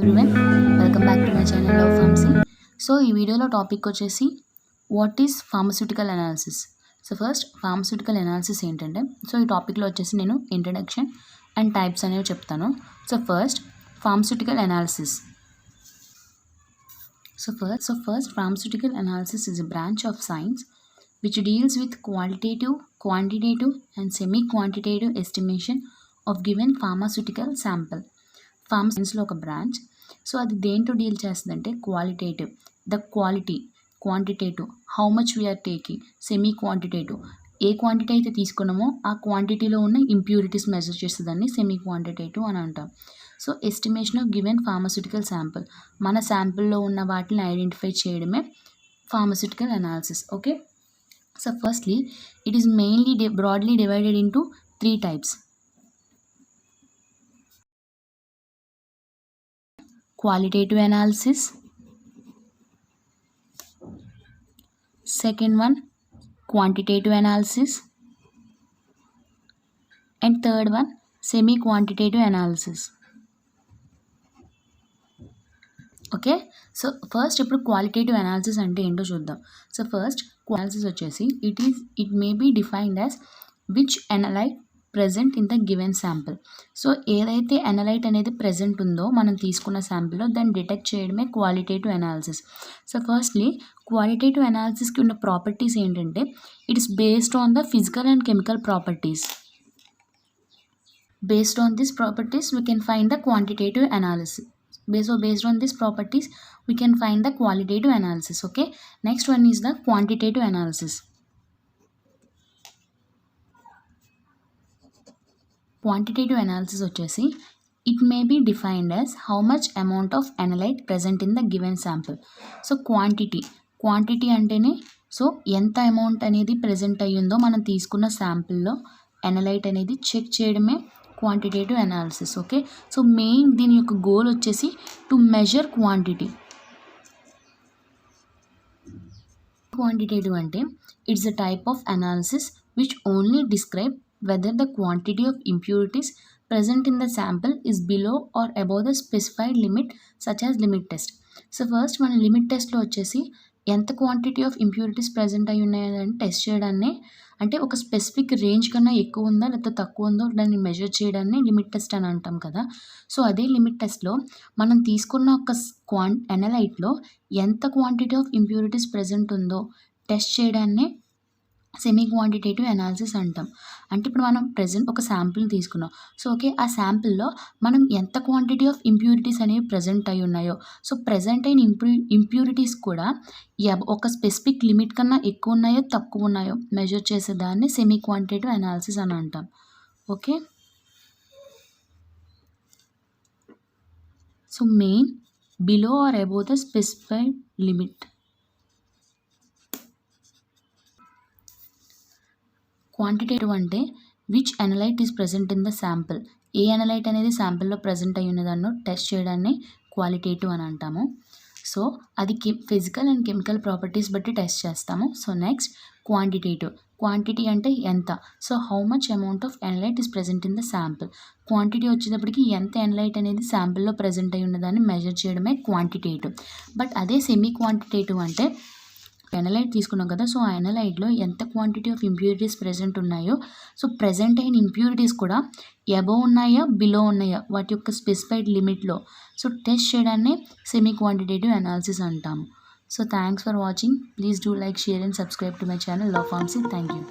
Everyone welcome back to my channel love pharmacy. So ఈ వీడియోలో topic వచ్చేసి what is pharmaceutical analysis. So first pharmaceutical analysis ఏంటంటే, so ఈ టాపిక్లో వచ్చేసి నేను ఇంట్రడక్షన్ అండ్ టైప్స్ అనేవి చెప్తాను. So first pharmaceutical analysis. So first pharmaceutical analysis is a branch of science which deals with qualitative, quantitative and semi-quantitative estimation of given pharmaceutical sample. ఫార్మసీలో ఒక branch. So అది దేంతో డీల్ చేస్తుందంటే qualitative, the quality, quantitative, how much we are taking, semi quantitative, ఏ quantity అయితే తీసుకున్నామో ఆ క్వాంటిటీలో ఉన్న ఇంప్యూరిటీస్ మెజర్ చేసేదాన్ని సెమీ క్వాంటిటేటివ్ అని అంటాం. So estimation of given pharmaceutical sample, మన శాంపుల్లో ఉన్న వాటిని ఐడెంటిఫై చేయడమే pharmaceutical analysis. Okay, so firstly it is mainly broadly divided into 3 types. Qualitative analysis, second one quantitative analysis, and third one semi quantitative analysis. Okay, so first ఇప్పుడు qualitative analysis అంటే ఏంటో చూద్దాం. So first analysis వచ్చేసి it may be defined as which analyte present in the given sample. So ఏదైతే analyte అనేది present ఉందో మనం తీసుకున్న శాంపిల్లో దాన్ని డిటెక్ట్ చేయడమే qualitative analysis. So firstly qualitative అనాలిసిస్కి ఉన్న ప్రాపర్టీస్ ఏంటంటే, it is based on the physical and chemical properties. Based on these properties we can find the quantitative analysis. Based on these properties we can find the qualitative analysis. Okay, next one is the quantitative analysis. Quantitative analysis వచ్చేసి it may be defined as how much amount of analyte present in the given sample. So quantity అంటేనే so ఎంత amount అనేది present అయ్యిందో మనం తీసుకున్న శాంపిల్లో అనలైట్ అనేది check చేయడమే quantitative analysis. Okay, so main దీని యొక్క గోల్ వచ్చేసి టు మెజర్ క్వాంటిటీ. క్వాంటిటేటివ్ అంటే it's a type of analysis which only describe whether the quantity of impurities present in the sample is below or above the specified limit such as limit test. So first మన limit టెస్ట్లో వచ్చేసి ఎంత quantity of impurities present అయి ఉన్నాయని test చేయడాన్ని, అంటే ఒక specific range కన్నా ఎక్కువ ఉందా లేకపోతే తక్కువ ఉందో దాన్ని మెజర్ చేయడాన్ని లిమిట్ టెస్ట్ అని అంటాం కదా. సో అదే లిమిట్ టెస్ట్లో మనం తీసుకున్న ఒక అనలైట్లో ఎంత క్వాంటిటీ ఆఫ్ ఇంప్యూరిటీస్ ప్రజెంట్ ఉందో టెస్ట్ చేయడాన్ని సెమీ క్వాంటిటేటివ్ అనాలిసిస్ అంటాం. అంటే ఇప్పుడు మనం ప్రెజెంట్ ఒక శాంపిల్ని తీసుకున్నాం. సో ఓకే, ఆ శాంపిల్లో మనం ఎంత క్వాంటిటీ ఆఫ్ ఇంప్యూరిటీస్ అనేవి ప్రజెంట్ అయి ఉన్నాయో, సో ప్రజెంట్ అయిన ఇంప్యూరిటీస్ కూడా ఒక స్పెసిఫిక్ లిమిట్ కన్నా ఎక్కువ ఉన్నాయో తక్కువ ఉన్నాయో మెజర్ చేసేదాన్ని సెమీ క్వాంటిటేటివ్ అనాలిసిస్ అని అంటాం. Okay, so main below or above the specified limit. Quantitative అంటే which analyte is present in the sample, a analyte అనేది శాంపిల్లో ప్రజెంట్ అయి ఉన్నదాన్ని టెస్ట్ చేయడాన్ని క్వాలిటేటివ్ అని అంటాము. సో అది ఫిజికల్ అండ్ కెమికల్ ప్రాపర్టీస్ బట్టి టెస్ట్ చేస్తాము. సో నెక్స్ట్ క్వాంటిటేటివ్, క్వాంటిటీ అంటే ఎంత. So how much amount of analyte is present in the sample. Quantity వచ్చేటప్పటికి ఎంత అనలైట్ అనేది శాంపిల్లో ప్రజెంట్ అయి ఉన్నదాన్ని మెజర్ చేయడమే క్వాంటిటేటివ్. బట్ అదే సెమీ క్వాంటిటేటివ్ అంటే అనలైట్ తీసుకున్నాం కదా, సో ఆ అనలైట్లో ఎంత క్వాంటిటీ ఆఫ్ ఇంప్యూరిటీస్ ప్రెజెంట్ ఉన్నాయో, సో ప్రెజెంట్ అయిన ఇంప్యూరిటీస్ కూడా అబోవ్ ఉన్నాయా బిలో ఉన్నాయా వాటి యొక్క స్పెసిఫైడ్ లిమిట్లో సో టెస్ట్ చేయడాన్ని సెమీ క్వాంటిటేటివ్ అనాలిసిస్ అంటాము. So thanks for watching. Please do like, share and subscribe to my channel love pharmacy. Thank you.